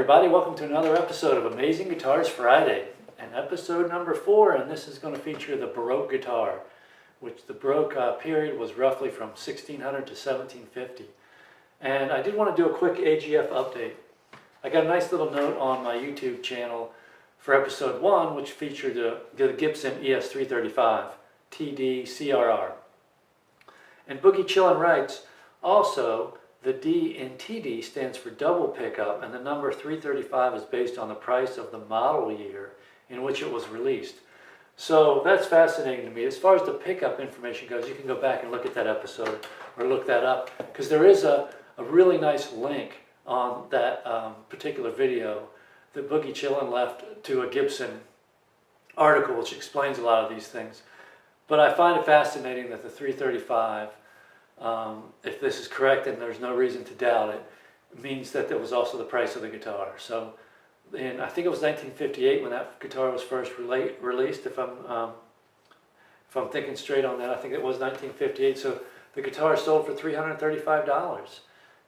everybody, welcome to another episode of Amazing Guitars Friday, and episode number 4, and this is going to feature the Baroque guitar, which the Baroque period was roughly from 1600 to 1750. And I did want to do a quick AGF update. I got a nice little note on my YouTube channel for episode 1, which featured the Gibson ES335 TD CRR. And Boogie Chillin' writes, also, the D in TD stands for double pickup, and the number 335 is based on the price of the model year in which it was released. So that's fascinating to me. As far as the pickup information goes, you can go back and look at that episode or look that up, because there is a really nice link on that particular video that Boogie Chillin' left to a Gibson article which explains a lot of these things. But I find it fascinating that the 335, if this is correct, and there's no reason to doubt it, means that that was also the price of the guitar. So, I think it was 1958 when that guitar was first released. If I'm thinking straight on that, I think it was 1958. So the guitar sold for $335,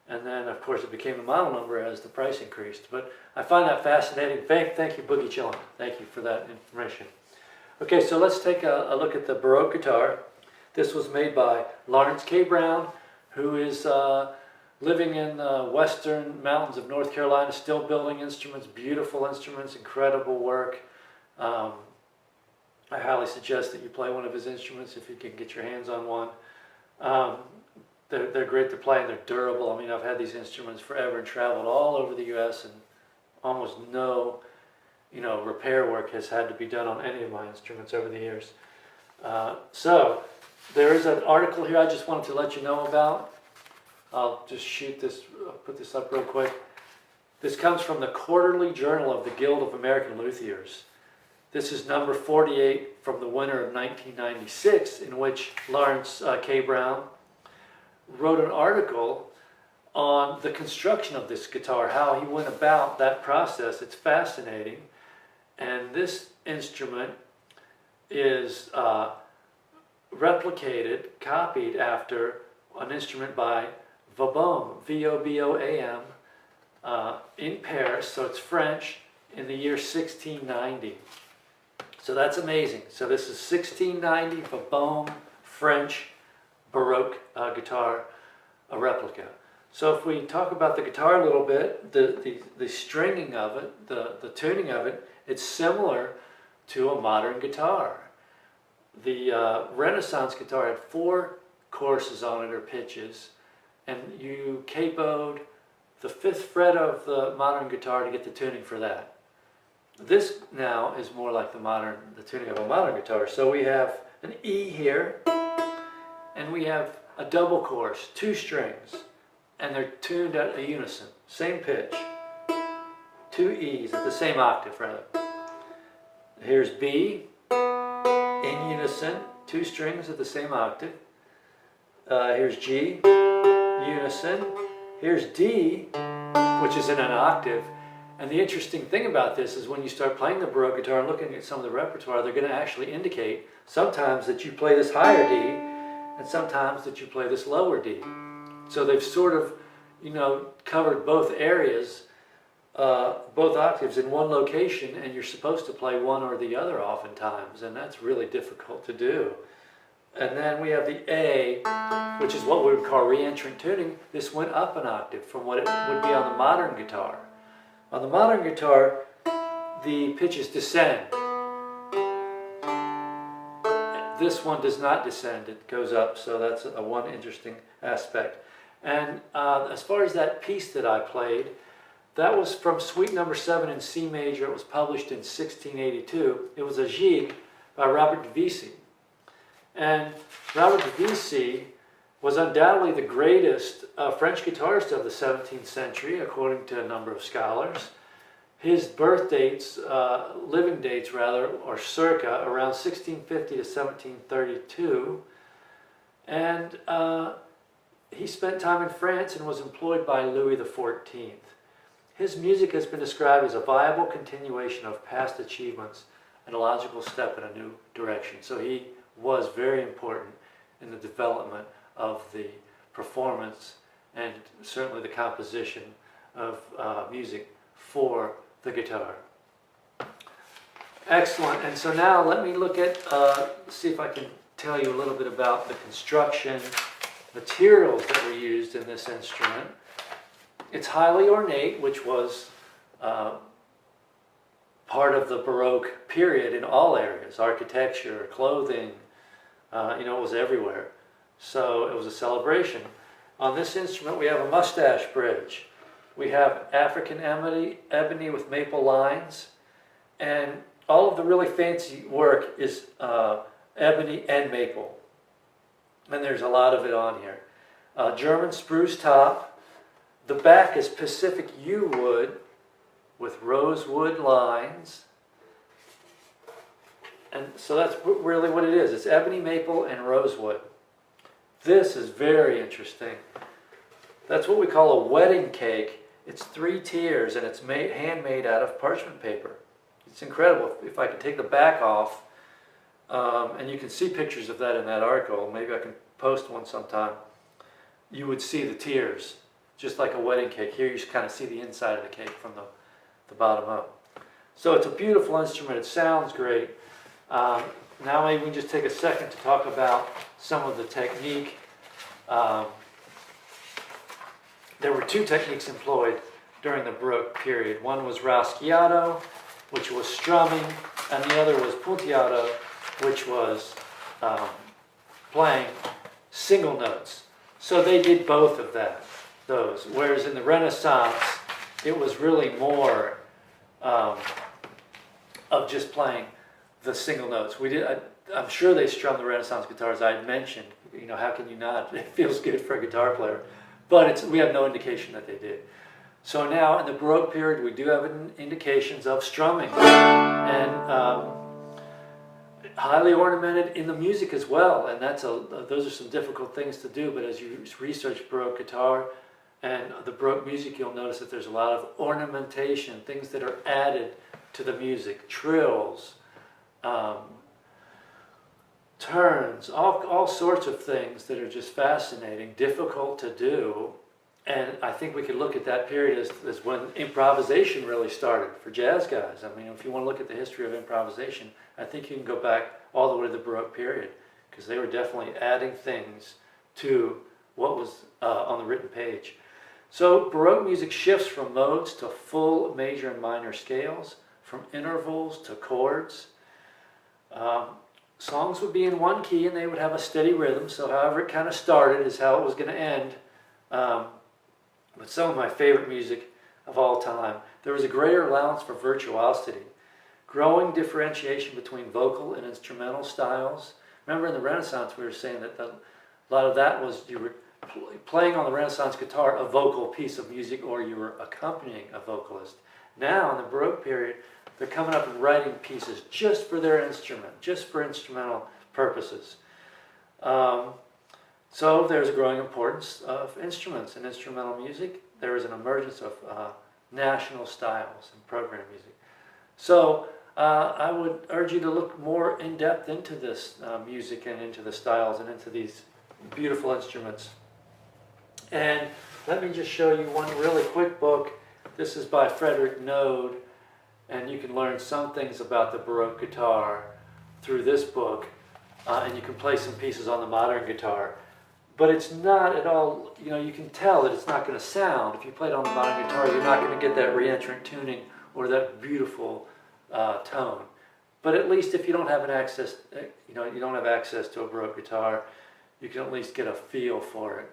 and then of course it became a model number as the price increased. But I find that fascinating. Thank you, Boogie Chillin'. Thank you for that information. Okay, so let's take a look at the Baroque guitar. This was made by Lawrence K. Brown, who is living in the western mountains of North Carolina, still building instruments, beautiful instruments, incredible work. I highly suggest that you play one of his instruments if you can get your hands on one. They're great to play, and they're durable. I mean, I've had these instruments forever and traveled all over the U.S., and almost no repair work has had to be done on any of my instruments over the years. So there is an article here I just wanted to let you know about. I'll just put this up real quick. This comes from the Quarterly Journal of the Guild of American Luthiers. This is number 48 from the winter of 1996, in which Lawrence K. Brown wrote an article on the construction of this guitar, how he went about that process. It's fascinating. And this instrument is replicated, copied after an instrument by Voboam, V-O-B-O-A-M, in Paris, so it's French, in the year 1690. So that's amazing. So this is 1690 Voboam French Baroque guitar, a replica. So if we talk about the guitar a little bit, the stringing of it, the tuning of it, it's similar to a modern guitar. The Renaissance guitar had 4 courses on it, or pitches, and you capoed the 5th fret of the modern guitar to get the tuning for that. This now is more like the tuning of a modern guitar. So we have an E here, and we have a double course, 2 strings, and they're tuned at a unison, same pitch, 2 E's at the same octave rather. Here's B, in unison, 2 strings at the same octave. Here's G, unison. Here's D, which is in an octave. And the interesting thing about this is when you start playing the Baroque guitar and looking at some of the repertoire, they're going to actually indicate sometimes that you play this higher D and sometimes that you play this lower D. So they've sort of, covered both areas, both octaves in one location, and you're supposed to play one or the other oftentimes, and that's really difficult to do. And then we have the A, which is what we would call reentrant tuning. This went up an octave from what it would be on the modern guitar. On the modern guitar, the pitches descend. This one does not descend, it goes up, so that's one interesting aspect. And as far as that piece that I played, that was from Suite Number 7 in C major. It was published in 1682. It was a gigue by Robert de Vesci. And Robert de Vesci was undoubtedly the greatest French guitarist of the 17th century, according to a number of scholars. His birth dates, living dates rather, are circa around 1650 to 1732. And he spent time in France and was employed by Louis XIV. His music has been described as a viable continuation of past achievements and a logical step in a new direction. So he was very important in the development of the performance and certainly the composition of music for the guitar. Excellent. And so now let me look at, see if I can tell you a little bit about the construction materials that were used in this instrument. It's highly ornate, which was part of the Baroque period in all areas, architecture, clothing, it was everywhere. So it was a celebration. On this instrument we have a mustache bridge. We have African ebony with maple lines, and all of the really fancy work is ebony and maple. And there's a lot of it on here. German spruce top. The back is Pacific yew wood with rosewood lines. And so that's really what it is. It's ebony, maple, and rosewood. This is very interesting. That's what we call a wedding cake. It's 3 tiers, and it's handmade out of parchment paper. It's incredible. If I could take the back off, and you can see pictures of that in that article, maybe I can post one sometime, you would see the tiers, just like a wedding cake. Here you just kind of see the inside of the cake from the bottom up. So it's a beautiful instrument. It sounds great. Now maybe we can just take a second to talk about some of the technique. There were 2 techniques employed during the Baroque period. One was raschiato, which was strumming, and the other was punteato, which was playing single notes. So they did both of those. Whereas in the Renaissance, it was really more of just playing the single notes. I'm sure they strummed the Renaissance guitars. I had mentioned, how can you not? It feels good for a guitar player. But we have no indication that they did. So now in the Baroque period, we do have indications of strumming. And highly ornamented in the music as well. And those are some difficult things to do. But as you research Baroque guitar and the Baroque music, you'll notice that there's a lot of ornamentation, things that are added to the music, trills, turns, all sorts of things that are just fascinating, difficult to do. And I think we could look at that period as when improvisation really started for jazz guys. I mean, if you want to look at the history of improvisation, I think you can go back all the way to the Baroque period, because they were definitely adding things to what was on the written page. So Baroque music shifts from modes to full major and minor scales, from intervals to chords. Songs would be in one key and they would have a steady rhythm, so however it kind of started is how it was going to end. But some of my favorite music of all time, there was a greater allowance for virtuosity, growing differentiation between vocal and instrumental styles. Remember in the Renaissance we were saying that a lot of that was you were playing on the Renaissance guitar a vocal piece of music, or you were accompanying a vocalist. Now in the Baroque period, they're coming up and writing pieces just for their instrument, just for instrumental purposes. So there's a growing importance of instruments in instrumental music. There is an emergence of national styles in program music. So I would urge you to look more in depth into this music and into the styles and into these beautiful instruments. And let me just show you one really quick book. This is by Frederick Node, and you can learn some things about the Baroque guitar through this book, and you can play some pieces on the modern guitar. But it's not at all, you can tell that it's not going to sound. If you play it on the modern guitar, you're not going to get that reentrant tuning or that beautiful tone. But at least if you don't have access to a Baroque guitar, you can at least get a feel for it.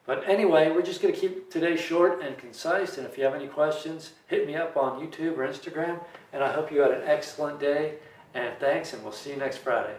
But anyway, we're just going to keep today short and concise, and if you have any questions, hit me up on YouTube or Instagram, and I hope you had an excellent day, and thanks, and we'll see you next Friday.